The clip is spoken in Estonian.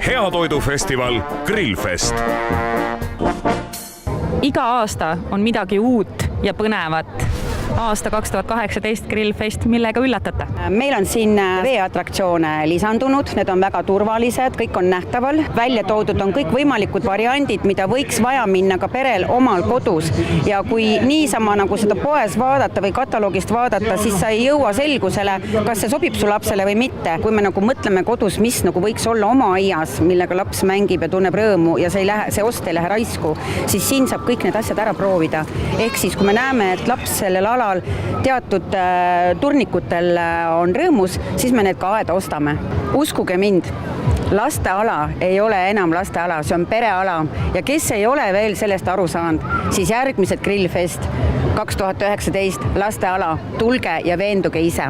Heatoidufestival Grillfest. Iga aasta on midagi uut ja põnevat. Aasta 2018 Grillfest, millega üllatate? Meil on siin veeattraktsioone lisandunud, need on väga turvalised, kõik on nähtaval. Välja toodud on kõik võimalikud variandid, mida võiks vaja minna ka perel omal kodus. Ja kui niisama nagu seda poes vaadata või kataloogist vaadata, siis sa ei jõua selgusele, kas see sobib su lapsele või mitte. Kui me nagu mõtleme kodus, mis nagu võiks olla oma aias, millega laps mängib ja tunneb rõõmu ja see ost ei lähe raisku, siis siin saab kõik need asjad ära proovida. Ehk siis, kui me näeme, et laps sellel alal teatud turnikutel on rõõmus, siis me need ka aeda ostame. Uskuge mind, lasteala ei ole enam lasteala, see on pereala ja kes ei ole veel sellest aru saanud, siis järgmised Grillfest 2019 lasteala, tulge ja veenduge ise.